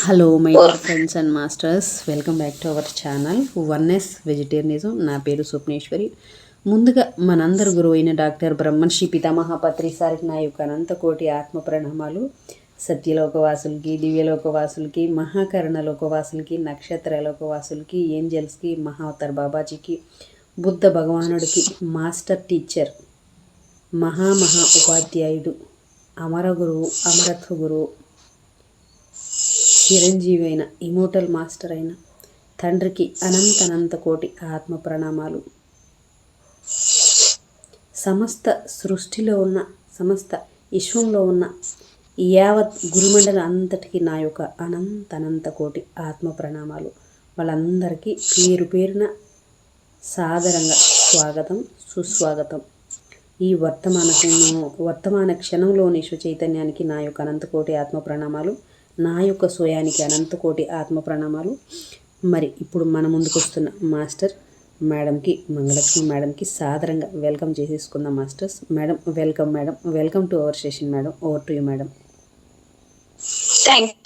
Hello my dear friends and masters, welcome back to our channel oneness vegetarianism. నా పేరు స్వప్నేశ్వరి. ముందుగా మనందరి గురువు అయిన డాక్టర్ బ్రహ్మర్షి పితామహ పత్రి సారికి నా యొక్క అనంతకోటి ఆత్మ ప్రణామాలు. సత్యలోకవాసులకి, దివ్యలోకవాసులకి, మహాకరణలోకవాసులకి, నక్షత్రలోకవాసులకి, ఏంజల్స్కి, మహావతార్ బాబాజీకి, బుద్ధ భగవానుడికి, మాస్టర్ టీచర్, మహా ఉపాధ్యాయుడు, అమర గురువు, అమరత్వ గురువు, చిరంజీవి అయిన ఇమోటల్ మాస్టర్ అయిన తండ్రికి అనంత కోటి ఆత్మ ప్రణామాలు. సమస్త సృష్టిలో ఉన్న, సమస్త విశ్వంలో ఉన్న యావత్ గురుమండలం అంతటికి నా యొక్క అనంత కోటి ఆత్మ ప్రణామాలు. వాళ్ళందరికీ పేరు పేరున సాదరంగా స్వాగతం, సుస్వాగతం. ఈ వర్తమాన క్షణంలోని చైతన్యానికి నా యొక్క అనంతకోటి ఆత్మ ప్రణామాలు. నా యొక్క స్వయానికి అనంతకోటి ఆత్మ ప్రణామాలు. మరి ఇప్పుడు మన ముందుకు వస్తున్న మాస్టర్ మేడంకి, మంగళలక్ష్మి మేడంకి సాదరంగా వెల్కమ్ చేసేసుకుందాం masters. Madam welcome. Madam welcome to our session. Madam over to you madam.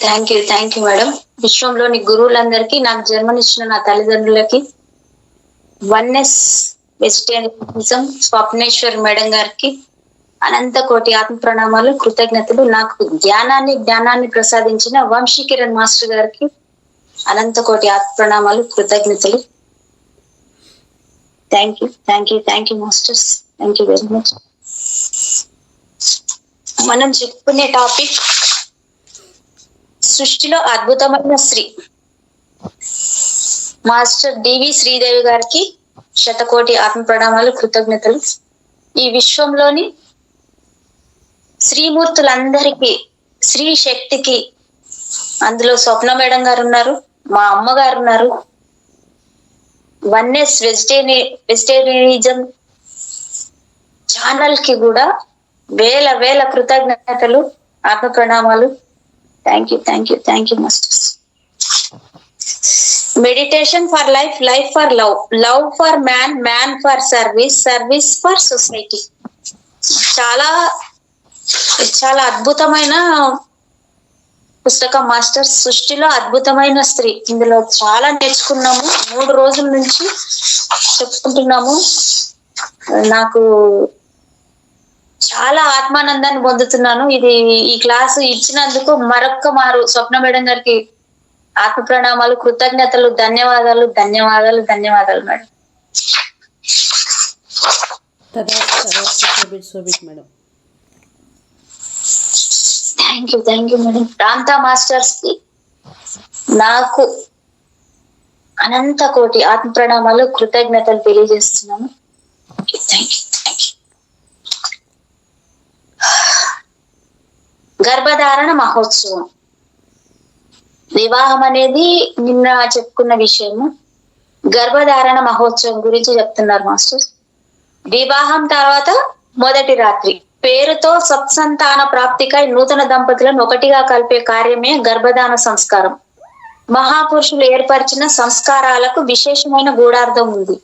Thank you madam. విశ్వంలోని గురువులందరికీ, నాకు జన్మనిచ్చిన నా తల్లిదండ్రులకి, వన్నెస్ వెజిటేరియనిజం స్వప్నేశ్వర్ మేడం గారికి అనంత కోటి ఆత్మ ప్రణామాలు, కృతజ్ఞతలు. నాకు జ్ఞానాన్ని ప్రసాదించిన వంశీ కిరణ్ మాస్టర్ గారికి అనంత కోటి ఆత్మ ప్రణామాలు, కృతజ్ఞతలు. Thank you masters. Thank you very much. మనం చెప్పుకునే టాపిక్ సృష్టిలో అద్భుతమైన స్త్రీ. మాస్టర్ డివి శ్రీదేవి గారికి శతకోటి ఆత్మ ప్రణామాలు, కృతజ్ఞతలు. ఈ విశ్వంలోని శ్రీమూర్తులందరికీ, స్త్రీ శక్తికి, అందులో స్వప్న మేడం గారు ఉన్నారు, మా అమ్మగారు ఉన్నారు, వన్నెస్ వెజిటేరియనిజం ఛానల్ కి కూడా వేల కృతజ్ఞతలు, ఆత్మ ప్రణామాలు. Thank you masters. Meditation for life, life for love, love for man, man for service, service for society. చాలా అద్భుతమైన పుస్తకం మాస్టర్స్. సృష్టిలో అద్భుతమైన స్త్రీ. ఇందులో చాలా నేర్చుకున్నాము. 3 రోజుల నుంచి చెప్పుకుంటున్నాము. నాకు చాలా ఆత్మానందాన్ని పొందుతున్నాను. ఈ క్లాసు ఇచ్చినందుకు మరొక్క మారు స్వప్న మేడం గారికి ఆత్మ ప్రణామాలు, కృతజ్ఞతలు, ధన్యవాదాలు madam. Madam thank you madam. ప్రాంత మాస్టర్స్ కి నాకు అనంత కోటి ఆత్మ ప్రణామాలు, కృతజ్ఞతలు తెలియజేస్తున్నాను. Thank you. గర్భధారణ మహోత్సవం, వివాహం అనేది నిన్న చెప్పుకున్న విషయము. గర్భధారణ మహోత్సవం గురించి చెప్తున్నారు మాస్టర్. వివాహం తర్వాత మొదటి రాత్రి పేరుతో సత్సంతాన ప్రాప్తికై నూతన దంపతులను ఒకటిగా కలిపే కార్యమే గర్భధాన సంస్కారం. మహాపురుషులు ఏర్పరిచిన సంస్కారాలకు విశేషమైన గూఢార్థం ఉంది.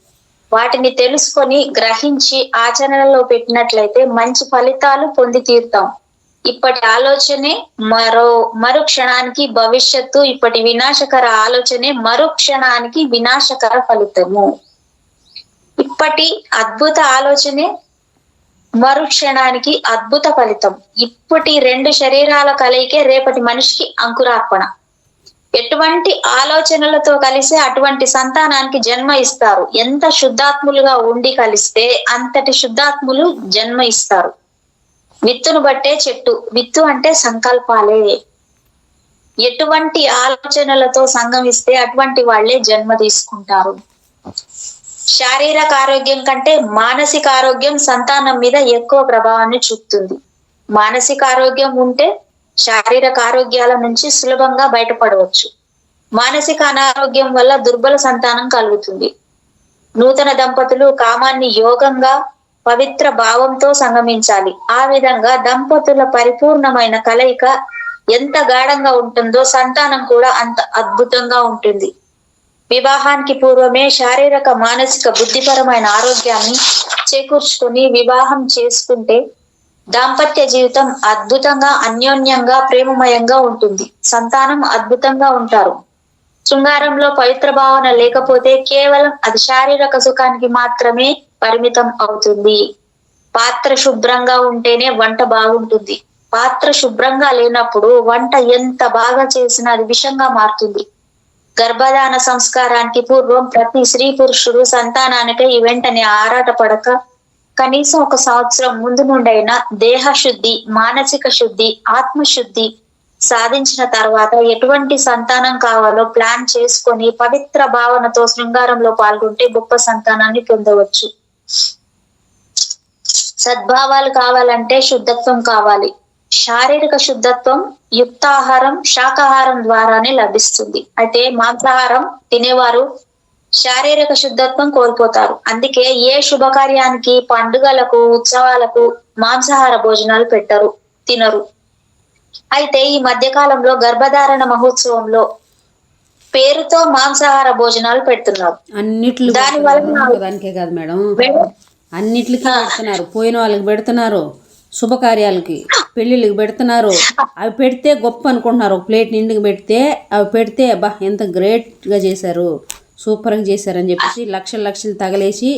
వాటిని తెలుసుకొని, గ్రహించి ఆచరణలో పెట్టినట్లయితే మంచి ఫలితాలు పొంది తీరుతాం. ఇప్పటి ఆలోచనే మరు క్షణానికి భవిష్యత్తు, ఇప్పటి వినాశకర ఆలోచనే మరు క్షణానికి వినాశకర ఫలితము. ఇప్పటి అద్భుత ఆలోచనే మరుక్షణానికి అద్భుత ఫలితం. ఇప్పటి 2 శరీరాల కలయికే రేపటి మనిషికి అంకురార్పణ. ఎటువంటి ఆలోచనలతో కలిసి అటువంటి సంతానానికి జన్మ ఇస్తారు. ఎంత శుద్ధాత్ములుగా ఉండి కలిస్తే అంతటి శుద్ధాత్ములు జన్మ ఇస్తారు. విత్తును బట్టే చెట్టు. విత్తు అంటే సంకల్పాలే. ఎటువంటి ఆలోచనలతో సంగమిస్తే అటువంటి వాళ్లే జన్మ తీసుకుంటారు. శారీరక ఆరోగ్యం కంటే మానసిక ఆరోగ్యం సంతానం మీద ఎక్కువ ప్రభావాన్ని చూపుతుంది. మానసిక ఆరోగ్యం ఉంటే శారీరక ఆరోగ్యాల నుంచి సులభంగా బయటపడవచ్చు. మానసిక అనారోగ్యం వల్ల దుర్బల సంతానం కలుగుతుంది. నూతన దంపతులు కామాన్ని యోగంగా, పవిత్ర భావంతో సంగమించాలి. ఆ విధంగా దంపతుల పరిపూర్ణమైన కలయిక ఎంత గాఢంగా ఉంటుందో సంతానం కూడా అంత అద్భుతంగా ఉంటుంది. వివాహానికి పూర్వమే శారీరక, మానసిక, బుద్ధిపరమైన ఆరోగ్యాన్ని చేకూర్చుకుని వివాహం చేసుకుంటే దాంపత్య జీవితం అద్భుతంగా అన్యోన్యంగా ప్రేమమయంగా ఉంటుంది. సంతానం అద్భుతంగా ఉంటారు. శృంగారంలో పవిత్ర భావన లేకపోతే కేవలం అది శారీరక సుఖానికి మాత్రమే పరిమితం అవుతుంది. పాత్ర శుభ్రంగా ఉంటేనే వంట బాగుంటుంది. పాత్ర శుభ్రంగా లేనప్పుడు వంట ఎంత బాగా చేసినా అది విషంగా మారుతుంది. గర్భధాన సంస్కారానికి పూర్వం ప్రతి స్త్రీ పురుషుడు సంతానానికై వెంటనే ఆరాటపడక కనీసం 1 సంవత్సరం ముందు నుండైనా దేహ శుద్ధి, మానసిక శుద్ధి, ఆత్మశుద్ధి సాధించిన తర్వాత ఎటువంటి సంతానం కావాలో ప్లాన్ చేసుకొని పవిత్ర భావనతో శృంగారంలో పాల్గొంటే గొప్ప సంతానాన్ని పొందవచ్చు. సద్భావాలు కావాలంటే శుద్ధత్వం కావాలి. శారీరక శుద్ధత్వం యుక్తాహారం, శాకాహారం ద్వారానే లభిస్తుంది. అయితే మాంసాహారం తినేవారు శారీరక శుద్ధత్వం కోల్పోతారు. అందుకే ఏ శుభకార్యానికి, పండుగలకు, ఉత్సవాలకు మాంసాహార భోజనాలు తినరు. అయితే ఈ మధ్య కాలంలో గర్భధారణ మహోత్సవంలో పేరుతో మాంసాహార భోజనాలు పెడుతున్నారు. దానికే కాదు మేడం, అన్నిట్లకి పెడుతున్నారు. పోయిన వాళ్ళకి పెడుతున్నారు, శుభకార్యాలకి, పెళ్ళిళ్ళకి పెడుతున్నారు. అవి పెడితే గొప్ప అనుకుంటున్నారు. ఒక ప్లేట్ నిండుగా పెడితే అవి పెడితే బా ఎంత గ్రేట్గా చేశారు, సూపర్గా చేశారని చెప్పేసి లక్షలు తగలేసి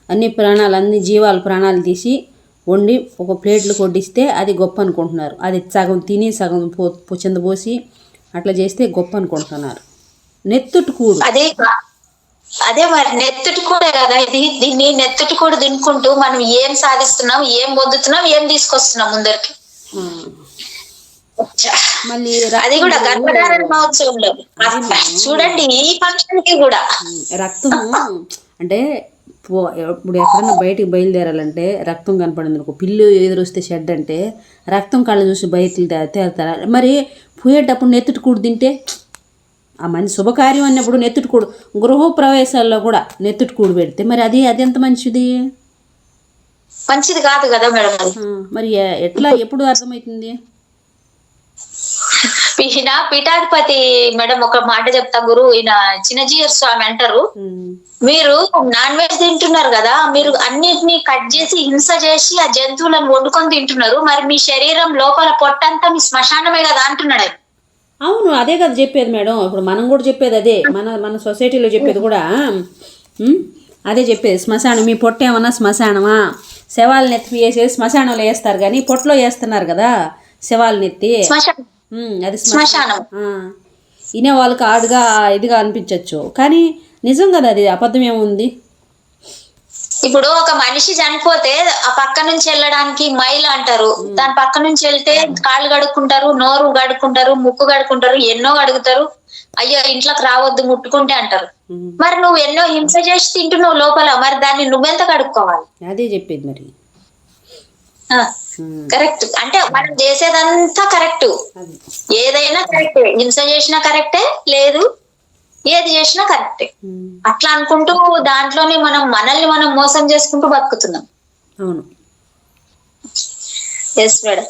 అన్ని జీవాల ప్రాణాలు తీసి వండి ఒక ప్లేట్లు కొట్టిస్తే అది గొప్ప అనుకుంటున్నారు. అది సగం తిని సగం చిందపోసి అట్లా చేస్తే గొప్ప అనుకుంటున్నారు. నెత్తుటి కూడు అదే మరి నెత్తుటి కూడా కదా ఇది. దీన్ని నెత్తుటి కూడా తినుకుంటూ మనం ఏం సాధిస్తున్నాం, ఏం పొందుతున్నాం, ఏం తీసుకొస్తున్నాం ముందరికి. మళ్ళీ అది కూడా గర్భధారణ మహోత్సవంలో చూడండి. ఈ ఫంక్షన్ కి కూడా రక్తము అంటే ఇప్పుడు ఎక్కడన్నా బయటికి బయలుదేరాలంటే రక్తం కనపడింది అనుకో, పిల్లు ఎదురొస్తే షెడ్ అంటే రక్తం కళ్ళు చూసి బయటికి తేలుతారా? మరి పోయేటప్పుడు నెత్తుటి కూడు తింటే ఆ మంచి శుభకార్యం అన్నప్పుడు నెత్తుటి కూడు, గృహప్రవేశాల్లో కూడా నెత్తుటి కూడు పెడితే మరి అది ఎంత మంచిది కాదు కదా మేడం. మరి ఎట్లా ఎప్పుడు అర్థమవుతుంది? పీఠాధిపతి మేడం ఒక మాట చెప్తా, గురు ఈయన చిన్నజీయర్ స్వామి అంటారు, మీరు నాన్ వెజ్ తింటున్నారు కదా, మీరు అన్నిటినీ కట్ చేసి హింస చేసి ఆ జంతువులను వండుకొని తింటున్నారు, మరి మీ శరీరం లోపల పొట్టంతా మీ శ్మశానమే కదా అంటున్నాడు. అవును, అదే కదా చెప్పేది మేడం. ఇప్పుడు మనం కూడా చెప్పేది అదే, మన సొసైటీలో చెప్పేది కూడా అదే చెప్పేది. శ్మశానం, మీ పొట్ట ఏమన్నా శ్మశానమా? శవాలను ఎత్తి వేసేసి శ్మశానంలో వేస్తారు కానీ పొట్టలో వేస్తున్నారు కదా శవాలను ఎత్తి, అది శ్మశానం. వినే వాళ్ళకి ఆడుగా ఇదిగా అనిపించవచ్చు కానీ నిజం కదా, అది అబద్ధం ఏముంది? ఇప్పుడు ఒక మనిషి చనిపోతే ఆ పక్క నుంచి వెళ్ళడానికి మైలు అంటారు, దాని పక్క నుంచి వెళ్తే కాళ్ళు కడుక్కుంటారు, నోరు కడుక్కుంటారు, ముక్కు కడుక్కుంటారు, ఎన్నో కడుగుతారు. అయ్యో ఇంట్లోకి రావద్దు ముట్టుకుంటే అంటారు. మరి నువ్వు ఎన్నో హింస చేసి తింటున్నావు లోపల, మరి దాన్ని నువ్వెంత కడుక్కోవాలి? అదే చెప్పేది మరి. కరెక్ట్ అంటే మనం చేసేదంతా కరెక్ట్, ఏదైనా కరెక్టే, హింస చేసినా కరెక్టే, లేదు ఏది చేసినా కరెక్టే. అట్లా అనుకుంటూ దాంట్లోనే మనల్ని మనం మోసం చేసుకుంటూ బతుకుతున్నాం. అవును, ఎస్ మేడం.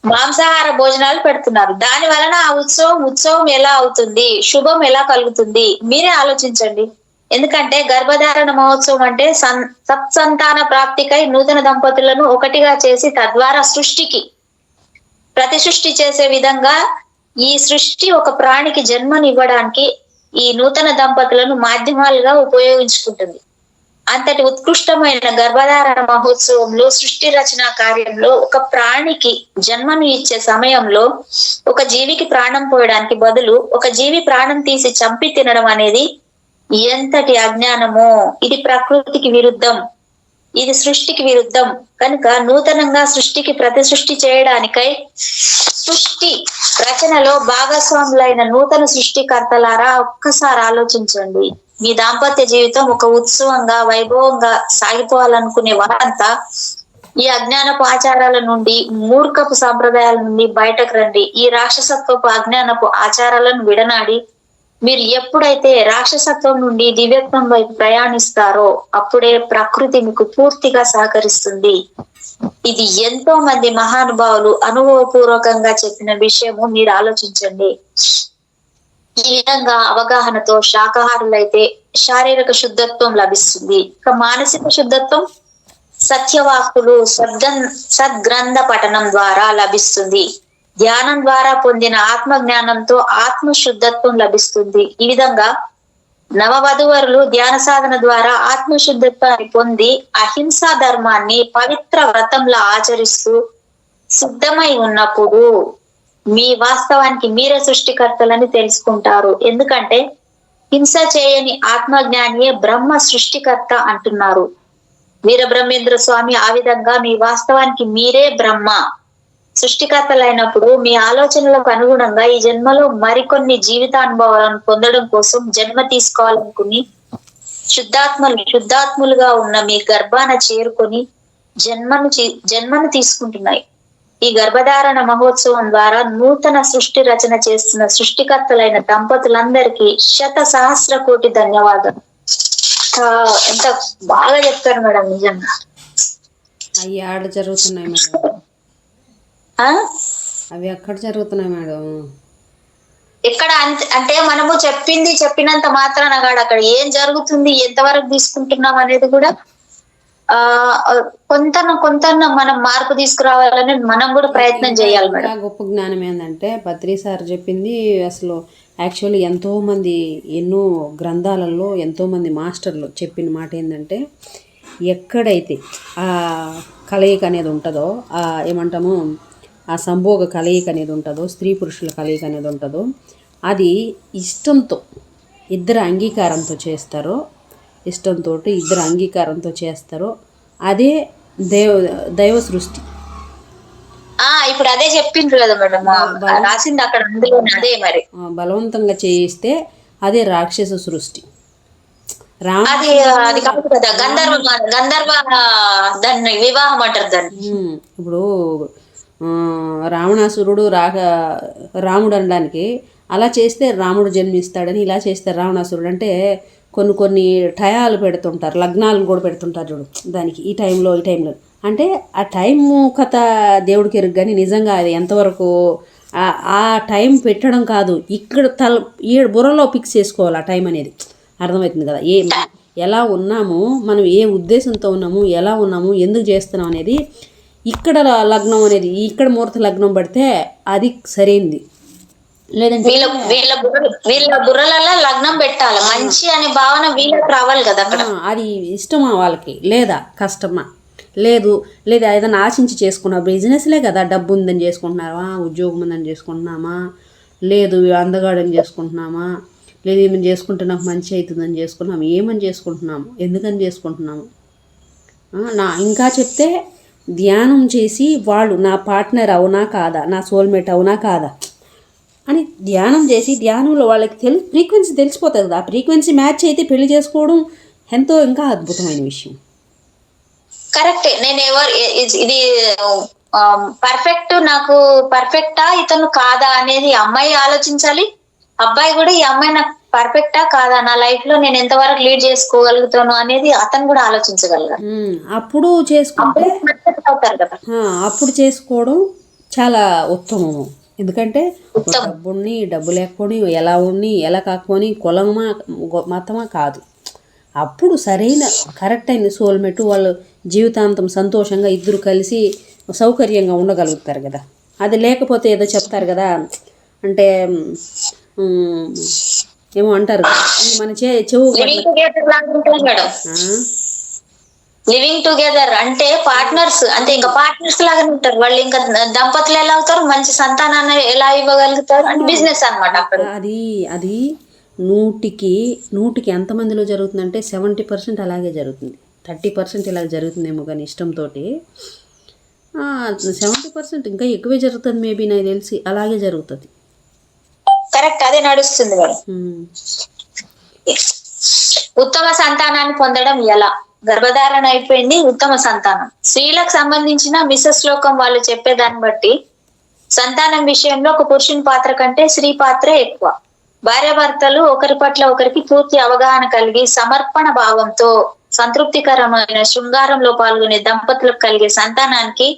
మాంసాహార భోజనాలు పెడుతున్నారు, దాని వలన ఆ ఉత్సవం ఎలా అవుతుంది, శుభం ఎలా కలుగుతుంది? మీరే ఆలోచించండి. ఎందుకంటే గర్భధారణ మహోత్సవం అంటే సత్సంతాన ప్రాప్తికై నూతన దంపతులను ఒకటిగా చేసి తద్వారా సృష్టికి ప్రతిసృష్టి చేసే విధంగా ఈ సృష్టి ఒక ప్రాణికి జన్మనివ్వడానికి ఈ నూతన దంపతులను మాధ్యమాలుగా ఉపయోగించుకుంటుంది. అంతటి ఉత్కృష్టమైన గర్భధారణ మహోత్సవంలో, సృష్టి రచన కార్యంలో ఒక ప్రాణికి జన్మను ఇచ్చే సమయంలో ఒక జీవికి ప్రాణం పోయడానికి బదులు ఒక జీవి ప్రాణం తీసి చంపి తినడం అనేది ఎంతటి అజ్ఞానమో! ఇది ప్రకృతికి విరుద్ధం, ఇది సృష్టికి విరుద్ధం. కనుక నూతనంగా సృష్టికి ప్రతి సృష్టి చేయడానికై సృష్టి రచనలో భాగస్వాములైన నూతన సృష్టికర్తలారా ఒక్కసారి ఆలోచించండి. మీ దాంపత్య జీవితం ఒక ఉత్సవంగా వైభవంగా సాగిపోవాలనుకునే వారంతా ఈ అజ్ఞానపు ఆచారాల నుండి, మూర్ఖపు సాంప్రదాయాల నుండి బయటకు రండి. ఈ రాక్షసత్వపు అజ్ఞానపు ఆచారాలను విడనాడి మీరు ఎప్పుడైతే రాక్షసత్వం నుండి దివ్యత్వం వైపు ప్రయాణిస్తారో అప్పుడే ప్రకృతి మీకు పూర్తిగా సహకరిస్తుంది. ఇది ఎంతో మంది మహానుభావులు అనుభవపూర్వకంగా చెప్పిన విషయము, మీరు ఆలోచించండి. ఈ విధంగా అవగాహనతో శాకాహారులైతే శారీరక శుద్ధత్వం లభిస్తుంది. ఇక మానసిక శుద్ధత్వం సత్యవాక్కులు సద్గ్రంథ పఠనం ద్వారా లభిస్తుంది. ధ్యానం ద్వారా పొందిన ఆత్మ జ్ఞానంతో ఆత్మ శుద్ధత్వం లభిస్తుంది. ఈ విధంగా నవవధువరులు ధ్యాన సాధన ద్వారా ఆత్మశుద్ధత్వాన్ని పొంది అహింసా ధర్మాన్ని పవిత్ర వ్రతంలా ఆచరిస్తూ సిద్ధమై ఉన్నప్పుడు మీ వాస్తవానికి మీరే సృష్టికర్తలని తెలుసుకుంటారు. ఎందుకంటే హింస చేయని ఆత్మజ్ఞానియే బ్రహ్మ సృష్టికర్త అంటున్నారు వీరబ్రహ్మేంద్ర స్వామి. ఆ విధంగా మీ వాస్తవానికి మీరే బ్రహ్మ సృష్టికర్తలైనప్పుడు మీ ఆలోచనలకు అనుగుణంగా ఈ జన్మలో మరికొన్ని జీవితానుభవాలను పొందడం కోసం జన్మ తీసుకోవాలనుకుని శుద్ధాత్ములుగా ఉన్న మీ గర్భాన చేరుకొని జన్మను తీసుకుంటున్నాయి. ఈ గర్భధారణ మహోత్సవం ద్వారా నూతన సృష్టి రచన చేస్తున్న సృష్టికర్తలైన దంపతులందరికీ 1,000,000 కోటి ధన్యవాదాలు. ఎంత బాగా చెప్తారు మేడం, నిజంగా. అవి ఆడ జరుగుతున్నాయి మేడం. అవి ఎక్కడ జరుగుతున్నాయి మేడం? ఎక్కడ అంటే మనము చెప్పినంత మాత్రాన అక్కడ ఏం జరుగుతుంది, ఎంతవరకు తీసుకుంటున్నాం అనేది కూడా కొంత మనం మార్పు తీసుకురావాలని మనం కూడా ప్రయత్నం చేయాలి మేడం. గొప్ప జ్ఞానం ఏంటంటే బద్రీ సార్ చెప్పింది అసలు యాక్చువల్లీ ఎంతోమంది ఎన్నో గ్రంథాలలో ఎంతోమంది మాస్టర్లు చెప్పిన మాట ఏంటంటే ఎక్కడైతే ఆ కలయిక అనేది ఉంటుందో ఏమంటాము ఆ సంభోగ కలయిక అనేది ఉంటుందో స్త్రీ పురుషుల కలయిక అనేది ఉంటుందో అది ఇష్టంతో ఇద్దరు అంగీకారంతో చేస్తారో ఇద్దరు అంగీకారంతో చేస్తారో అదే దైవ సృష్టి. ఇప్పుడు అదే చెప్పిండ్రు కదా మేడం, రాసింది అక్కడ అదే. మరి బలవంతంగా చేయిస్తే అదే రాక్షస సృష్టి. గంధర్వ దాన్ని వివాహం అంటారు దాన్ని. ఇప్పుడు రావణాసురుడు రాముడు అనడానికి అలా చేస్తే రాముడు జన్మిస్తాడని, ఇలా చేస్తే రావణాసురుడు అంటే కొన్ని టయాలు పెడుతుంటారు, లగ్నాలను కూడా పెడుతుంటారు చూడు దానికి, ఈ టైంలో అంటే ఆ టైము కథ దేవుడికి ఎరుగు. కానీ నిజంగా అది ఎంతవరకు ఆ టైం పెట్టడం కాదు, ఇక్కడ బుర్రలో ఫిక్స్ చేసుకోవాలి ఆ టైం అనేది. అర్థమవుతుంది కదా ఎలా ఉన్నాము, మనం ఏ ఉద్దేశంతో ఉన్నాము, ఎలా ఉన్నాము, ఎందుకు చేస్తున్నాం అనేది. ఇక్కడ లగ్నం అనేది ఇక్కడ ముహూర్త లగ్నం పడితే అది సరైంది. లేదంటే వీళ్ళ బుర్రలలో లగ్నం పెట్టాలి, మంచి అనే భావన వీళ్ళకి రావాలి కదా అక్కడ. అది ఇష్టమా వాళ్ళకి లేదా కష్టమా? లేదా ఏదైనా ఆశించి చేసుకున్నా బిజినెస్లే కదా, డబ్బు ఉందని చేసుకుంటున్నావా, ఉద్యోగం ఉందని చేసుకుంటున్నామా, లేదు అందగాడని చేసుకుంటున్నామా, లేదు ఏమని చేసుకుంటే నాకు మంచి అవుతుందని చేసుకుంటున్నాము, ఏమని చేసుకుంటున్నాము, ఎందుకని చేసుకుంటున్నాము. ఇంకా చెప్తే ధ్యానం చేసి వాళ్ళు నా పార్ట్నర్ అవునా కాదా, నా సోల్మేట్ అవునా కాదా అని ధ్యానం చేసి ధ్యానంలో వాళ్ళకి ఫ్రీక్వెన్సీ తెలిసిపోతుంది కదా. ఆ ఫ్రీక్వెన్సీ మ్యాచ్ అయితే పెళ్లి చేసుకోవడం ఎంతో ఇంకా అద్భుతమైన విషయం. కరెక్టే. నేను ఇది పర్ఫెక్ట్, నాకు పర్ఫెక్టా ఇతను కాదా అనేది అమ్మాయి ఆలోచించాలి, అబ్బాయి కూడా ఈ అమ్మాయి నాకు పర్ఫెక్టా కాదా, నా లైఫ్ లో నేను ఎంతవరకు లీడ్ చేసుకోగలుగుతాను అనేది అతను కూడా ఆలోచించగలగాలి. అప్పుడు చేసుకుంటే అప్పుడు చేసుకోవడం చాలా ఉత్తమము. ఎందుకంటే డబ్బుని డబ్బు లేకపోని ఎలా ఉన్ని ఎలా కాకపోని కులమా మతమా కాదు, అప్పుడు సరైన కరెక్ట్ అయిన సోల్మేట్ వాళ్ళు జీవితాంతం సంతోషంగా ఇద్దరు కలిసి సౌకర్యంగా ఉండగలుగుతారు కదా. అది లేకపోతే ఏదో చెప్తారు కదా, అంటే ఏమో అంటారు మన చెవు లివింగ్ టుగెదర్ అంటే పార్ట్నర్స్, అంటే ఇంకా పార్ట్నర్స్ లాగానే ఉంటారు వాళ్ళు. ఇంకా దంపతులు ఎలా అవుతారు, మంచి సంతానాన్ని ఎలా ఇవ్వగలుగుతారు అంటే బిజినెస్ అన్నమాట. అది 100కి ఎంతమందిలో జరుగుతుందంటే 70% అలాగే జరుగుతుంది, 30% ఇలా జరుగుతుందేమో కానీ ఇష్టంతో. 70% ఇంకా ఎక్కువే జరుగుతుంది మేబీ, నాకు తెలిసి అలాగే జరుగుతుంది. కరెక్ట్, అదే నడుస్తుంది మేడం. ఉత్తమ సంతానాన్ని పొందడం ఎలా? గర్భధారణ అయిపోయింది, ఉత్తమ సంతానం. స్త్రీలకు సంబంధించిన మిసెస్ శ్లోకం వాళ్ళు చెప్పేదాన్ని బట్టి సంతానం విషయంలో ఒక పురుషుని పాత్ర కంటే స్త్రీ పాత్రే ఎక్కువ. భార్యాభర్తలు ఒకరి పట్ల ఒకరికి పూర్తి అవగాహన కలిగి సమర్పణ భావంతో సంతృప్తికరమైన శృంగారంలో పాల్గొనే దంపతులకు కలిగే సంతానానికి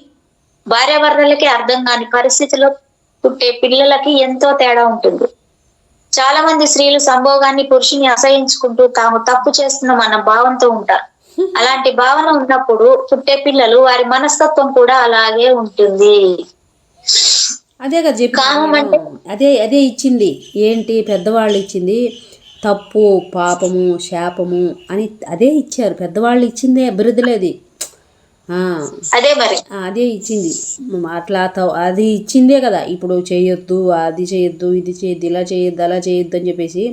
భార్యాభర్తలకి అర్థం కాని పరిస్థితిలో పుట్టే పిల్లలకి ఎంతో తేడా ఉంటుంది. చాలా మంది స్త్రీలు సంభోగాన్ని పురుషుని అసహించుకుంటూ తాము తప్పు చేస్తున్నామన్న భావంతో ఉంటారు. అలాంటి భావన ఉన్నప్పుడు పుట్టే పిల్లలు వారి మనస్తత్వం కూడా అలాగే ఉంటుంది. అదే కదా చెప్పి కామం అంటే అదే అదే ఇచ్చింది ఏంటి పెద్దవాళ్ళు ఇచ్చింది తప్పు పాపము శాపము అని అదే ఇచ్చారు పెద్దవాళ్ళు ఇచ్చిందే బిరుదులేది. అదే మరి అదే ఇచ్చింది అట్లా అది ఇచ్చిందే కదా. ఇప్పుడు చేయొద్దు అది చేయొద్దు ఇది చేయొద్దు ఇలా చేయొద్దు అలా చేయొద్దు అని చెప్పేసి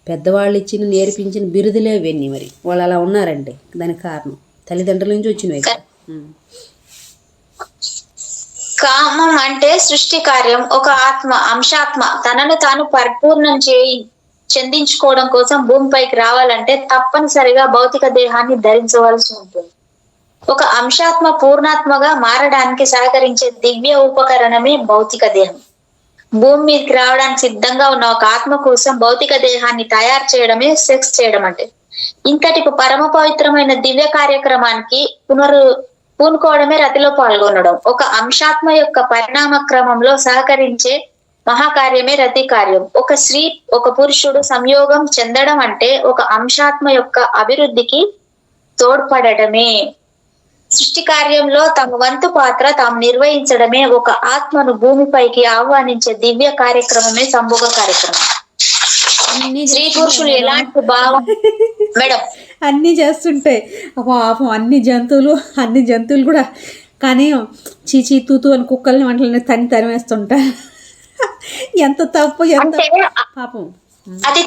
పెద్దవాళ్ళు ఇచ్చిన నేర్పించిన బిరుదులే ఇవన్నీ. మరి వాళ్ళు అలా ఉన్నారంటే దానికి కారణం తల్లిదండ్రుల నుంచి వచ్చినవి కదా. కామం అంటే సృష్టి కార్యం. ఒక ఆత్మ అంశాత్మ తనను తాను పరిపూర్ణం చెందించుకోవడం కోసం భూమిపైకి రావాలంటే తప్పనిసరిగా భౌతిక దేహాన్ని ధరించవలసి ఉంటుంది. ఒక అంశాత్మ పూర్ణాత్మగా మారడానికి సహకరించే దివ్య ఉపకరణమే భౌతిక దేహం. భూమి మీదకి రావడానికి సిద్ధంగా ఉన్న ఒక ఆత్మ కోసం భౌతిక దేహాన్ని తయారు చేయడమే సెక్స్ చేయడం అంటే. ఇంతటి పరమ పవిత్రమైన దివ్య కార్యక్రమానికి పూనుకోవడమే రతిలో పాల్గొనడం. ఒక అంశాత్మ యొక్క పరిణామ క్రమంలో సహకరించే మహాకార్యమే రతి కార్యం. ఒక స్త్రీ ఒక పురుషుడు సంయోగం చెందడం అంటే ఒక అంశాత్మ యొక్క అభివృద్ధికి తోడ్పడటమే. సృష్టి కార్యంలో తమ వంతు పాత్ర తాము నిర్వహించడమే. ఒక ఆత్మను భూమిపైకి ఆహ్వానించే దివ్య కార్యక్రమమే సంభోగ కార్యక్రమం. స్త్రీ పురుషులు ఎలాంటి భావం మేడం అన్నీ చేస్తుంటాయి పాపం అన్ని జంతువులు కూడా. కానీ చీచీ తూతూ అని కుక్కల్ని వంటలని తరిమేస్తుంటా. ఎంత తప్పు ఎంత పాపం. అది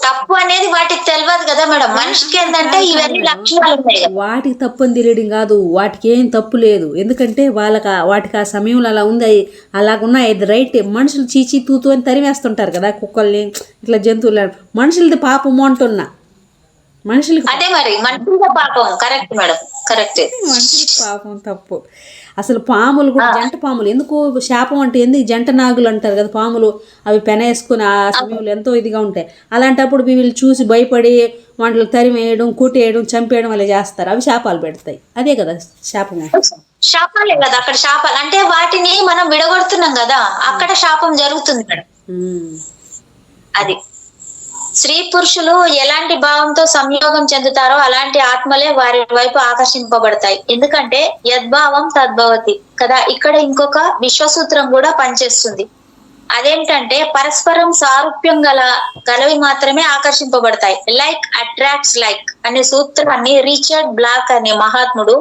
తప్పు అనేది వాటికి తెలియదు కదా మేడం. మనిషికి ఏంటంటే ఇవన్నీ లక్షణాలు ఉన్నాయి. వాటికి తప్పు అని తెలియడం కాదు, వాటికి ఏం తప్పు లేదు. ఎందుకంటే వాటికి ఆ సమయంలో అలా ఉంది, అలాగున్నాయి. అది రైట్. మనుషులు చీచీ తూతూ అని తరిమేస్తుంటారు కదా కుక్కల్ని ఇట్లా జంతువులు. మనుషులది పాపము అంటున్నా. మనుషులకి అదే మరి మనుషుల పాపం. Correct madam, correct. మనుషులకి పాపం తప్పు. అసలు పాములు కూడా జంట పాములు ఎందుకు శాపం అంటే ఎందుకు జంట నాగులు అంటారు కదా పాములు. అవి పెనేసుకుని ఆ సమయంలో ఎంతో ఇదిగా ఉంటాయి. అలాంటప్పుడు వీళ్ళు చూసి భయపడి వాటిని తరిమేయడం కుట్టేయడం చంపేయడం అలా చేస్తారు. అవి శాపాలు పెడతాయి. అదే కదా శాపము. శాపాలే కదా అక్కడ. శాపాలు అంటే వాటిని మనం విడగొడుతున్నాం కదా, అక్కడ శాపం జరుగుతుంది మేడం. అది స్త్రీ పురుషులు ఎలాంటి భావంతో సంయోగం చెందుతారో అలాంటి ఆత్మలే వారి వైపు ఆకర్షింపబడతాయి. ఎందుకంటే యద్భావం తద్భవతి కదా. ఇక్కడ ఇంకొక విశ్వసూత్రం కూడా పనిచేస్తుంది. అదేంటంటే పరస్పరం సారూప్యం గలవి మాత్రమే ఆకర్షింపబడతాయి. లైక్ అట్రాక్ట్స్ లైక్ అనే సూత్రాన్ని రిచర్డ్ బ్లాక్ అనే మహాత్ముడు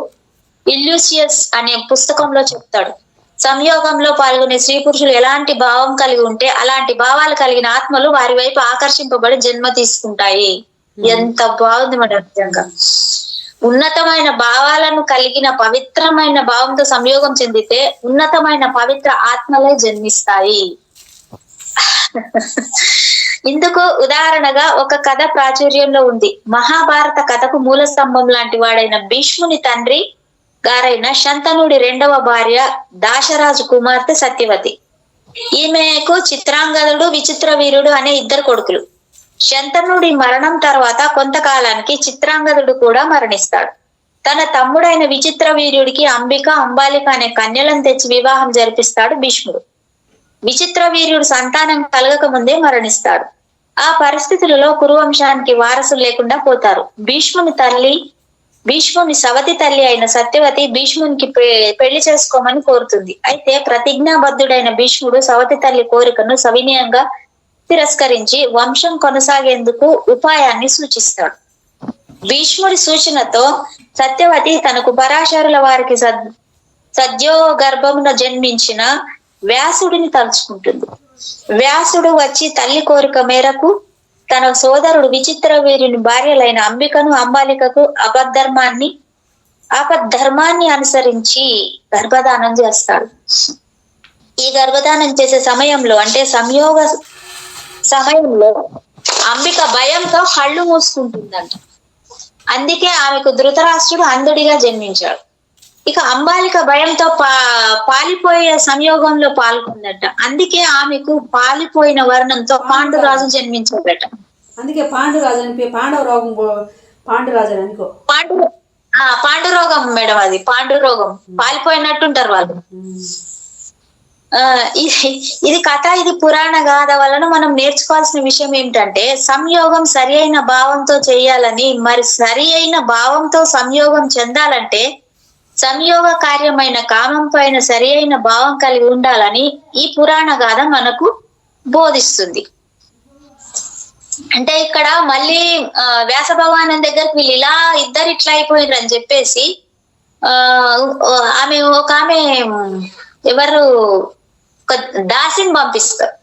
ఇల్యూసియస్ అనే పుస్తకంలో చెప్తాడు. సంయోగంలో పాల్గొనే స్త్రీ పురుషులు ఎలాంటి భావం కలిగి ఉంటే అలాంటి భావాలు కలిగిన ఆత్మలు వారి వైపు ఆకర్షింపబడి జన్మ తీసుకుంటాయి. ఎంత బాగుంది మేడం నిజంగా. ఉన్నతమైన భావాలను కలిగిన పవిత్రమైన భావంతో సంయోగం చెందితే ఉన్నతమైన పవిత్ర ఆత్మలే జన్మిస్తాయి. ఇందుకు ఉదాహరణగా ఒక కథ ప్రాచుర్యంలో ఉంది. మహాభారత కథకు మూల స్తంభం లాంటి వాడైన భీష్ముని తండ్రి గారైన శంతనుడి రెండవ భార్య దాశరాజు కుమార్తె సత్యవతి. ఈమెకు చిత్రాంగదుడు విచిత్ర వీరుడు అనే ఇద్దరు కొడుకులు. శంతనుడి మరణం తర్వాత కొంతకాలానికి చిత్రాంగదుడు కూడా మరణిస్తాడు. తన తమ్ముడైన విచిత్ర వీర్యుడికి అంబిక అంబాలిక అనే కన్యలను తెచ్చి వివాహం జరిపిస్తాడు భీష్ముడు. విచిత్ర వీర్యుడు సంతానం కలగక ముందే మరణిస్తాడు. ఆ పరిస్థితులలో కురువంశానికి వారసులు లేకుండా పోతారు. భీష్ముని సవతి తల్లి అయిన సత్యవతి భీష్మునికి పెళ్లి చేసుకోమని కోరుతుంది. అయితే ప్రతిజ్ఞాబద్ధుడైన భీష్ముడు సవతి తల్లి కోరికను సవినయంగా తిరస్కరించి వంశం కొనసాగేందుకు ఉపాయాన్ని సూచిస్తాడు. భీష్ముడి సూచనతో సత్యవతి తనకు పరాశరుల వారికి సద్యో గర్భమున జన్మించిన వ్యాసుడిని తలుచుకుంటుంది. వ్యాసుడు వచ్చి తల్లి కోరిక మేరకు తన సోదరుడు విచిత్ర వీరుని భార్యలైన అంబికను అంబాలికకు ఆపద్ధర్మాన్ని అనుసరించి గర్భధానం చేస్తాడు. ఈ గర్భధానం చేసే సమయంలో అంటే సంయోగ సమయంలో అంబిక భయంతో కళ్ళు మూసుకుంటుందంట. అందుకే ఆమెకు ధృతరాష్ట్రుడు అంధుడిగా జన్మించాడు. ఇక అంబాలిక భయంతో పాలిపోయే సంయోగంలో పాల్గొందట. అందుకే ఆమెకు పాలిపోయిన వర్ణంతో పాండురాజు జన్మించాడట. అందుకే పాండురాజు అని పాండవ రోగం పాండురాజు అనుకో. పాండురోగం మేడం. అది పాండురోగం. పాలిపోయినట్టుంటారు వాళ్ళు. ఆ ఇది కథ, ఇది పురాణ గాథ వలన మనం నేర్చుకోవాల్సిన విషయం ఏమిటంటే, సంయోగం సరి అయిన భావంతో చేయాలని, మరి సరి అయిన భావంతో సంయోగం చెందాలంటే సంయోగ కార్యమైన కామం పైన సరి అయిన భావం కలిగి ఉండాలని ఈ పురాణ గాథ మనకు బోధిస్తుంది. అంటే ఇక్కడ మళ్ళీ వ్యాస భగవాన్ దగ్గరికి వీళ్ళు ఇలా ఇద్దరు ఇట్లా అయిపోయిర్రు అని చెప్పేసి ఆ ఒక ఆమె ఎవరు ఒక దాసిని పంపిస్తారు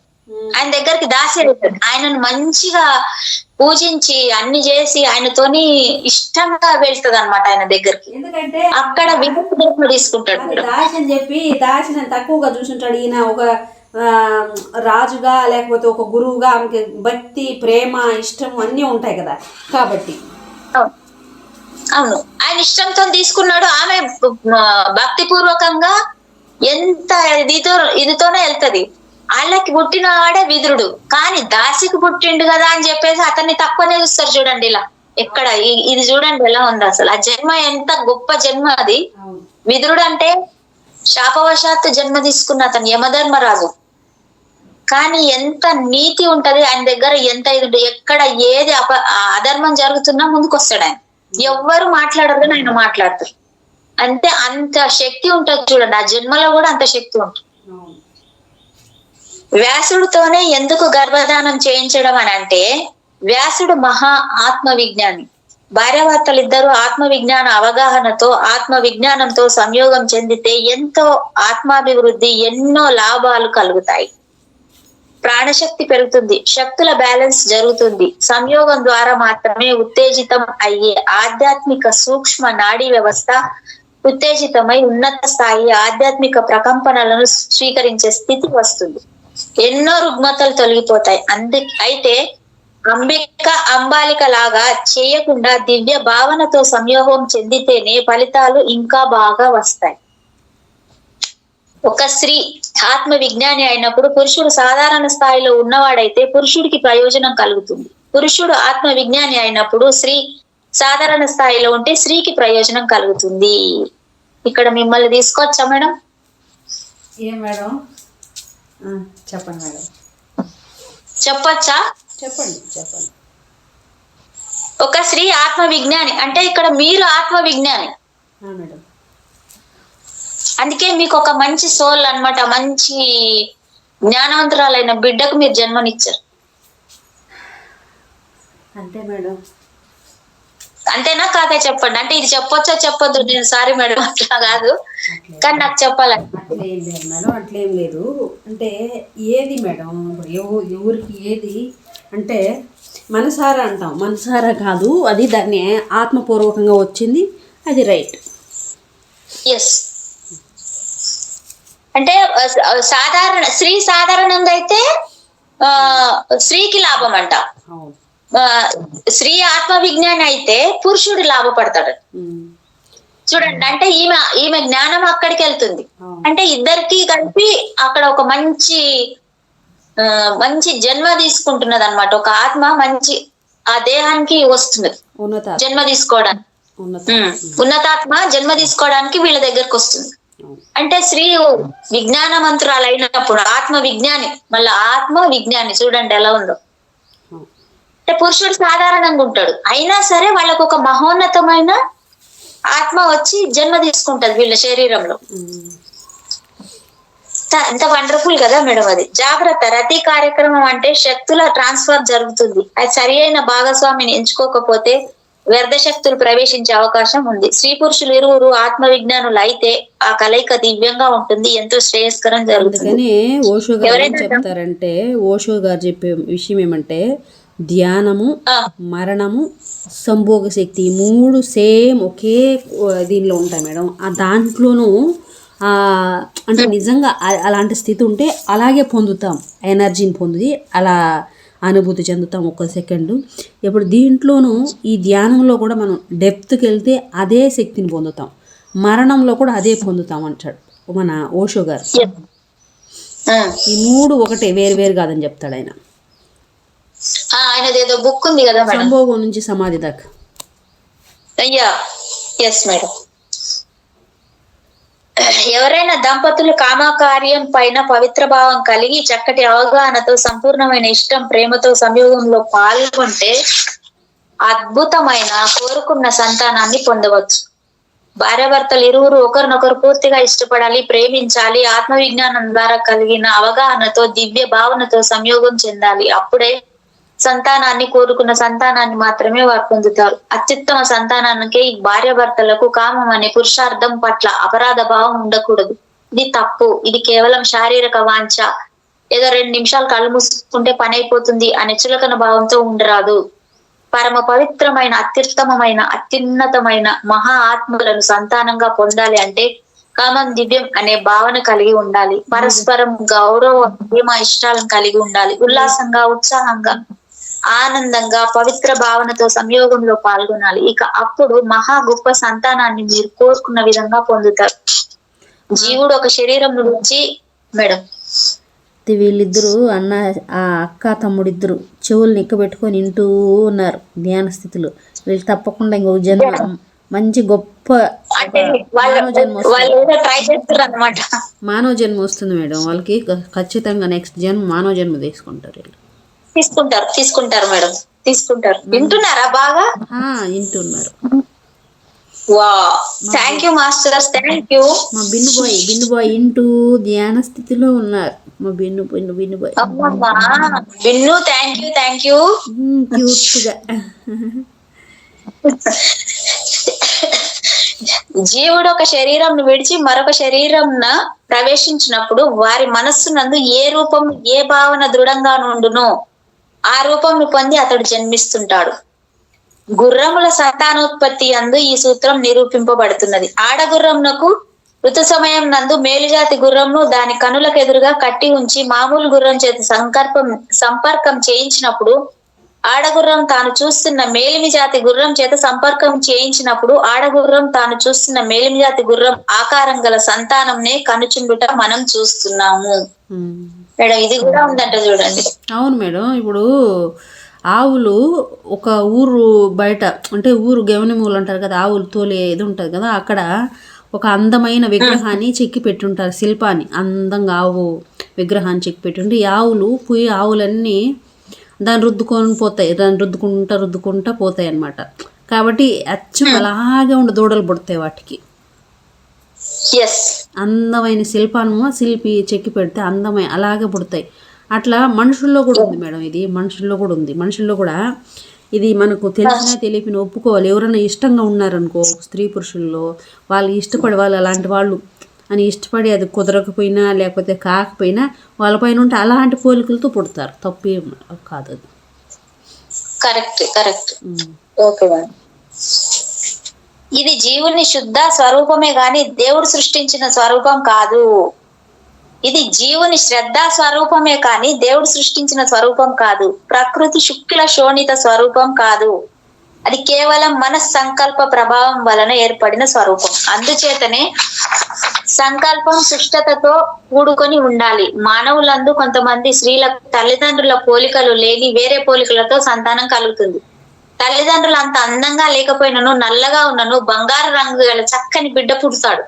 ఆయన దగ్గరికి. దాసి వెళ్తాడు, ఆయనను మంచిగా పూజించి అన్ని చేసి ఆయనతోని ఇష్టంగా వెళ్తుంది అనమాట ఆయన దగ్గరికి. ఎందుకంటే అక్కడ విముక్తి తీసుకుంటాడు. దాసి అని చెప్పి దాసిని తక్కువగా చూసుంటాడు. ఈయన ఒక రాజుగా లేకపోతే ఒక గురువుగా ఆమెకి భక్తి, ప్రేమ, ఇష్టం అన్నీ ఉంటాయి కదా. కాబట్టి అవును, ఆయన ఇష్టంతో తీసుకున్నాడు. ఆమె భక్తి పూర్వకంగా ఎంత ఇదితోనే వెళ్తది. వాళ్ళకి పుట్టిన వాడే విదురుడు, కానీ దాసికి పుట్టిండు కదా అని చెప్పేసి అతన్ని తక్కువనే చూస్తారు. చూడండి ఇలా ఎక్కడ ఇది చూడండి ఎలా ఉంది అసలు. ఆ జన్మ ఎంత గొప్ప జన్మ అది. విదురుడు అంటే శాపవశాత్తు జన్మ తీసుకున్న అతను యమధర్మరాజు. కానీ ఎంత నీతి ఉంటది ఆయన దగ్గర, ఎంత ఇది ఉంటుంది. ఎక్కడ ఏది అధర్మం జరుగుతున్నా ముందుకు వస్తాడు ఆయన. ఎవ్వరు మాట్లాడరు కానీ ఆయన మాట్లాడతారు. అంటే అంత శక్తి ఉంటది చూడండి. ఆ జన్మలో కూడా అంత శక్తి ఉంటుంది. వ్యాసుడితోనే ఎందుకు గర్భధానం చేయించడం అని అంటే, వ్యాసుడు మహా ఆత్మ విజ్ఞాని. భార్యాభర్తలు ఇద్దరు ఆత్మ విజ్ఞాన అవగాహనతో, ఆత్మ విజ్ఞానంతో సంయోగం చెందితే ఎంతో ఆత్మాభివృద్ధి, ఎన్నో లాభాలు కలుగుతాయి. ప్రాణశక్తి పెరుగుతుంది, శక్తుల బ్యాలెన్స్ జరుగుతుంది. సంయోగం ద్వారా మాత్రమే ఉత్తేజితం అయ్యే ఆధ్యాత్మిక సూక్ష్మ నాడీ వ్యవస్థ ఉత్తేజితమై ఉన్నత స్థాయి ఆధ్యాత్మిక ప్రకంపనలను స్వీకరించే స్థితి వస్తుంది. ఎన్నో రుగ్మతలు తొలగిపోతాయి. అయితే అంబాలిక లాగా చేయకుండా దివ్య భావనతో సంయోగం చెందితేనే ఫలితాలు ఇంకా బాగా వస్తాయి. ఒక స్త్రీ ఆత్మ విజ్ఞాని అయినప్పుడు పురుషుడు సాధారణ స్థాయిలో ఉన్నవాడైతే పురుషుడికి ప్రయోజనం కలుగుతుంది. పురుషుడు ఆత్మ విజ్ఞాని అయినప్పుడు స్త్రీ సాధారణ స్థాయిలో ఉంటే స్త్రీకి ప్రయోజనం కలుగుతుంది. ఇక్కడ మిమ్మల్ని తీసుకోవచ్చా మేడం? ఏం మేడం? చెప్పండి మేడం. చెప్పచ్చా? చెప్పండి. ఒక స్త్రీ ఆత్మ విజ్ఞాని అంటే ఇక్కడ మీరు ఆత్మ విజ్ఞాని. మేడం, అందుకే మీకు ఒక మంచి సోల్ అన్నమాట, మంచి జ్ఞానవంతురాలైన బిడ్డకు మీరు జన్మనిచ్చారు. అంతే మేడం. అంతేనా కాదా చెప్పండి. అంటే ఇది చెప్పొచ్చో చెప్పొద్దు, నేను సారీ మేడం అట్లా కాదు, కానీ నాకు చెప్పాలండి. అట్లేం లేదు మేడం, అట్లేం లేదు. అంటే ఏది మేడం, ఎవరికి ఏది అంటే మనసారా అంటాం, మనసారా కాదు, అది దాన్ని ఆత్మపూర్వకంగా వచ్చింది, అది రైట్. ఎస్, అంటే స్త్రీ సాధారణంగా అయితే స్త్రీకి లాభం అంట. స్త్రీ ఆత్మ విజ్ఞాని అయితే పురుషుడు లాభపడతాడు. చూడండి, అంటే ఈమె జ్ఞానం అక్కడికి వెళ్తుంది. అంటే ఇద్దరికి కలిపి అక్కడ ఒక మంచి జన్మ తీసుకుంటున్నది అనమాట. ఒక ఆత్మ మంచి ఆ దేహానికి వస్తున్నది జన్మ తీసుకోవడానికి. ఉన్నతాత్మ జన్మ తీసుకోవడానికి వీళ్ళ దగ్గరకు వస్తుంది. అంటే స్త్రీ విజ్ఞానవంతురాలు అయినప్పుడు ఆత్మ విజ్ఞాని, మళ్ళీ ఆత్మ విజ్ఞాని చూడండి ఎలా ఉందో. అంటే పురుషుడు సాధారణంగా ఉంటాడు, అయినా సరే వాళ్ళకు ఒక మహోన్నతమైన ఆత్మ వచ్చి జన్మ తీసుకుంటది వీళ్ళ శరీరంలో. ఎంత వండర్ఫుల్ కదా మేడం అది. జాగ్రత్త, రతి కార్యక్రమం అంటే శక్తుల ట్రాన్స్ఫర్ జరుగుతుంది. అది సరి అయిన భాగస్వామిని ఎంచుకోకపోతే వ్యర్థ శక్తులు ప్రవేశించే అవకాశం ఉంది. స్త్రీ పురుషులు ఇరువురు ఆత్మ విజ్ఞానులు అయితే ఆ కలయిక దివ్యంగా ఉంటుంది, ఎంతో శ్రేయస్కరం జరుగుతుంది. అందుకని ఓషో గారు ఏం చెప్తారంటే, ఓషో గారు చెప్పే విషయం ఏమంటే, ధ్యానము, మరణము, సంభోగ శక్తి, మూడు సేమ్ ఒకే దీనిలో ఉంటాయి మేడం. ఆ దాంట్లోనూ అంటే నిజంగా అలాంటి స్థితి ఉంటే అలాగే పొందుతాం, ఎనర్జీని పొంది అలా అనుభూతి చెందుతాం ఒక్క సెకండు. ఇప్పుడు దీంట్లోనూ ఈ ధ్యానంలో కూడా మనం డెప్త్కి వెళ్తే అదే శక్తిని పొందుతాం, మరణంలో కూడా అదే పొందుతాం అంటాడు మన ఓషో గారు. ఈ మూడు ఒకటే, వేరు వేరు కాదని చెప్తాడు ఆయన. ఆయనది ఏదో బుక్ ఉంది కదా మేడం, సంభోగం నుంచి సమాధి దాకా. అయ్యా, ఎస్ మేడం. ఎవరైనా దంపతులు కామకార్యం పైన పవిత్ర భావం కలిగి చక్కటి అవగాహనతో సంపూర్ణమైన ఇష్టం ప్రేమతో సంయోగంలో పాల్గొంటే అద్భుతమైన కోరుకున్న సంతానాన్ని పొందవచ్చు. భార్యాభర్తలు ఇరువురు ఒకరినొకరు పూర్తిగా ఇష్టపడాలి, ప్రేమించాలి, ఆత్మవిజ్ఞానం ద్వారా కలిగిన అవగాహనతో దివ్య భావనతో సంయోగం చెందాలి. అప్పుడే సంతానాన్ని కోరుకున్న సంతానాన్ని మాత్రమే వారు పొందుతారు. అత్యుత్తమ సంతానానికి భార్యాభర్తలకు కామం అనే పురుషార్థం పట్ల అపరాధ భావం ఉండకూడదు. ఇది తప్పు. ఇది కేవలం శారీరక వాంఛ, ఏదో 2 నిమిషాలు కళ్ళు మూసుకుంటే పని అయిపోతుంది అనే చులకన భావంతో ఉండరాదు. పరమ పవిత్రమైన, అత్యుత్తమమైన, అత్యున్నతమైన మహా ఆత్మలను సంతానంగా పొందాలి అంటే కామం దివ్యం అనే భావన కలిగి ఉండాలి. పరస్పరం గౌరవం, ప్రేమ, ఇష్టాలను కలిగి ఉండాలి. ఉల్లాసంగా, ఉత్సాహంగా, ఆనందంగా, పవిత్ర భావనతో సంయోగంలో పాల్గొనాలి. ఇక అప్పుడు మహా గొప్ప సంతానాన్ని మీరు కోరుకున్న విధంగా పొందుతారు. జీవుడు ఒక శరీరం నుంచి మేడం వీళ్ళిద్దరూ ఆ అక్క తమ్ముడిద్దరు చెవులు నిక్కబెట్టుకొని వింటూ ఉన్నారు ధ్యాన స్థితిలో. వీళ్ళు తప్పకుండా ఇంకో జన్మ మంచి గొప్ప మానవ జన్మ వస్తుంది మేడం వాళ్ళకి. ఖచ్చితంగా నెక్స్ట్ జన్మ మానవ జన్మ తీసుకుంటారు వీళ్ళు. తీసుకుంటారు మేడం, తీసుకుంటారు. వింటున్నారా? బాగా వింటున్నారు. Thank you masters, thank you. మా బిన్ను బాయ్ ఇంటూ ధ్యాన స్థితిలో ఉన్నారు. మా Binnu boy Binnu, thank you. Cute గా. జీవుడు ఒక శరీరం విడిచి మరొక శరీరం ప్రవేశించినప్పుడు వారి మనస్సునందు ఏ రూపం, ఏ భావన దృఢంగా నుండునో ఆ రూపం పొంది అతడు జన్మిస్తుంటాడు. గుర్రముల సంతానోత్పత్తి యందు ఈ సూత్రం నిరూపింపబడుతున్నది. ఆడగుర్రంనకు ఋతు సమయం నందు మేలుజాతి గుర్రంను దాని కనులకు ఎదురుగా కట్టి ఉంచి మామూలు గుర్రం చేత సంపర్కం చేయించినప్పుడు ఆడగుర్రం తాను చూస్తున్న మేలిమి జాతి గుర్రం చేత సంపర్కం చేయించినప్పుడు ఆడగుర్రం తాను చూస్తున్న మేలిమి జాతి గుర్రం ఆకారం గల సంతానంనే కనుచుండుట మనం చూస్తున్నాము. మేడం ఇది కూడా ఉందంట చూడండి. అవును మేడం. ఇప్పుడు ఆవులు ఒక ఊరు బయట, అంటే ఊరు గవనిమూలు అంటారు కదా, ఆవులు తోలే ఇది ఉంటుంది కదా, అక్కడ ఒక అందమైన విగ్రహాన్ని చెక్కి పెట్టుంటారు, శిల్పాన్ని. అందంగా ఆవు విగ్రహాన్ని చెక్కి పెట్టుంటే ఈ ఆవులు ఆవులన్నీ దాన్ని రుద్దుకుంటా పోతాయి అన్నమాట. కాబట్టి అచ్చం అలాగే ఉండి దూడలు పుడతాయి వాటికి. అందమైన శిల్పి చెక్కి పెడితే అందమైన అలాగే పుడతాయి. అట్లా మనుషుల్లో కూడా ఉంది మేడం. ఇది మనుషుల్లో కూడా ఇది మనకు తెలిసినా తెలియని ఒప్పుకోవాలి. ఎవరైనా ఇష్టంగా ఉన్నారనుకో స్త్రీ పురుషుల్లో, వాళ్ళు ఇష్టపడి వాళ్ళు అలాంటి వాళ్ళు అని ఇష్టపడి అది కుదరకపోయినా లేకపోతే కాకపోయినా వాళ్ళపైన ఉంటే అలాంటి పోలికలతో పుడతారు. తప్పు ఏం కాదు అది. కరెక్ట్. Okay madam. ఇది జీవుని శుద్ధ స్వరూపమే గాని దేవుడు సృష్టించిన స్వరూపం కాదు. ఇది జీవుని శ్రద్ధ స్వరూపమే కానీ దేవుడు సృష్టించిన స్వరూపం కాదు. ప్రకృతి శుక్ల శోణిత స్వరూపం కాదు. అది కేవలం మన సంకల్ప ప్రభావం వలన ఏర్పడిన స్వరూపం. అందుచేతనే సంకల్పం సుష్టతతో కూడుకొని ఉండాలి. మానవులందు కొంతమంది స్త్రీలకు తల్లిదండ్రుల పోలికలు లేని వేరే పోలికలతో సంతానం కలుగుతుంది. తల్లిదండ్రులు అంత అందంగా లేకపోయినను, నల్లగా ఉన్నను బంగారు రంగు గల చక్కని బిడ్డ పుడతాడు.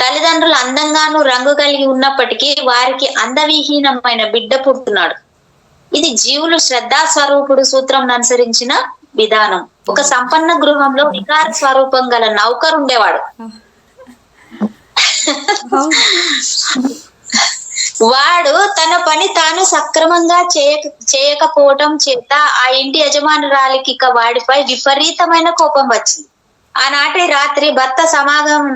తల్లిదండ్రులు అందంగాను రంగు కలిగి ఉన్నప్పటికీ వారికి అందవిహీనమైన బిడ్డ పుడుతున్నాడు. ఇది జీవులు శ్రద్ధా స్వరూపుడు సూత్రం అనుసరించిన విధానం. ఒక సంపన్న గృహంలో వికార స్వరూపం గల నౌకరు ఉండేవాడు. వాడు తన పని తాను సక్రమంగా చేయకపోవటం చేత ఆ ఇంటి యజమానురాలికి ఇక వాడిపై విపరీతమైన కోపం వచ్చింది. ఆనాటి రాత్రి భర్త సమాగమం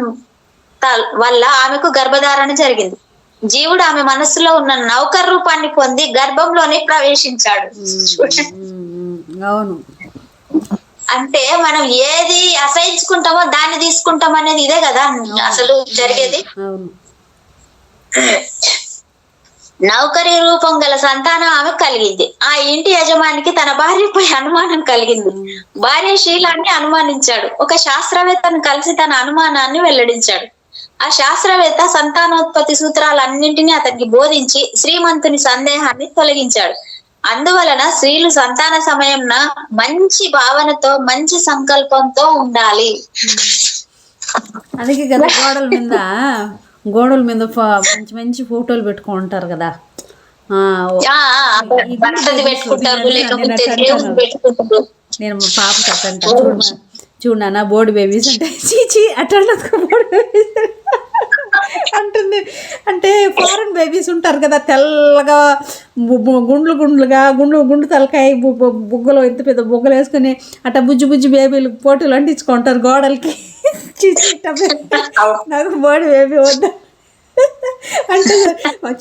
వల్ల ఆమెకు గర్భధారణ జరిగింది. జీవుడు ఆమె మనస్సులో ఉన్న నౌకర్ రూపాన్ని పొంది గర్భంలోనే ప్రవేశించాడు. అవును. అంటే మనం ఏది అసహించుకుంటామో దాన్ని తీసుకుంటాం అనేది ఇదే కదా అసలు జరిగేది. నౌకరి రూపం గల సంతానం ఆమె కలిగింది. ఆ ఇంటి యజమానికి తన భార్యపై అనుమానం కలిగింది. భార్య శీలాన్ని అనుమానించాడు. ఒక శాస్త్రవేత్తను కలిసి తన అనుమానాన్ని వెల్లడించాడు. ఆ శాస్త్రవేత్త సంతానోత్పత్తి సూత్రాలన్నింటినీ అతనికి బోధించి శ్రీమంతుని సందేహాన్ని తొలగించాడు. అందువలన స్త్రీలు సంతాన సమయంన మంచి భావనతో మంచి సంకల్పంతో ఉండాలి. అందుకే కదా గోడల మీద మంచి మంచి ఫోటోలు పెట్టుకుంటారు కదా. భర్తది పెట్టుకుంటారు, లేకపోతే దేవుని పెట్టుకుంటారు. నేను మా పాపకి అట్టంట, చూడు నాన్న బోర్డు బేబీస్ అంటే చీచి అట్లా బోర్డు బేబీస్ అంటుంది. అంటే ఫారెన్ బేబీస్ ఉంటారు కదా, తెల్లగా గుండు తలకాయ బుగ్గలు ఎంత పెద్ద బుగ్గలు వేసుకుని అట్లా బుజ్జి బేబీలు పోటీలు అంటించుకుంటారు గోడలకి. చీచి నాకు బోర్డు బేబీ వద్దా అంటే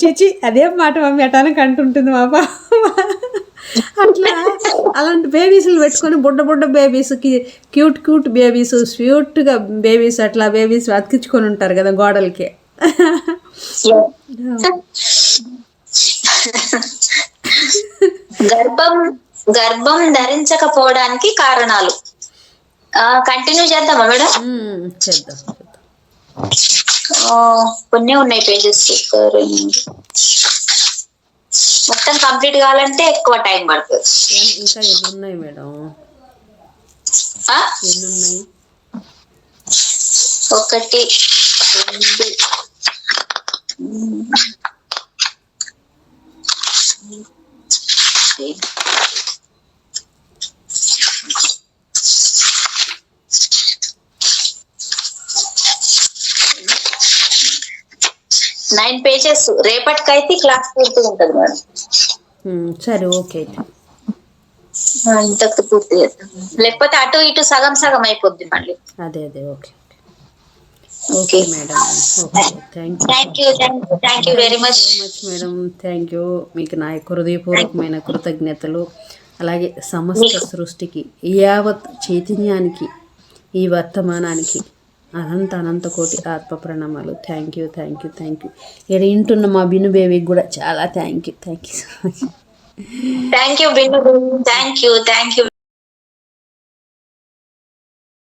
చీచి అదేం మాట మమ్మీ అటానికి అంటుంటుంది మా పాప. అట్లా అలాంటి బేబీస్లు పెట్టుకొని బుడ్డ బేబీస్కి క్యూట్ బేబీస్, స్వీట్గా బేబీస్, అట్లా బేబీస్ అతికించుకొని ఉంటారు కదా గోడలకి. గర్భం ధరించకపోవడానికి కారణాలు కంటిన్యూ చేద్దామా మేడం? చేద్దాం. కొన్ని ఉన్నాయి పేజెస్, మొత్తం కంప్లీట్ కావాలంటే ఎక్కువ టైం పడుతుంది. ఇంకా ఎన్ని ఉన్నాయి మేడం? ఎన్ని ఉన్నాయి? 1 2 9 పేజెస్. రేపటికైతే క్లాస్ పూర్తి ఉంటుంది మేడం. సరే, ఓకే అయితే ఇంతకు పూర్తి చేద్దాం, లేకపోతే అటు ఇటు సగం అయిపోద్ది మళ్ళీ. అదే okay okay madam. Thank you very much madam. Thank you. మీకు నా హృదయపూర్వకమైన కృతజ్ఞతలు. అలాగే సమస్త సృష్టికి, యావత్ చైతన్యానికి, ఈ వర్తమానానికి అనంత కోటి ఆత్మ ప్రణామాలు. Thank you. ఇక్కడ ఇంటున్న మా బిను బేబీకి కూడా చాలా thank you so much. Thank you బిను. Thank you.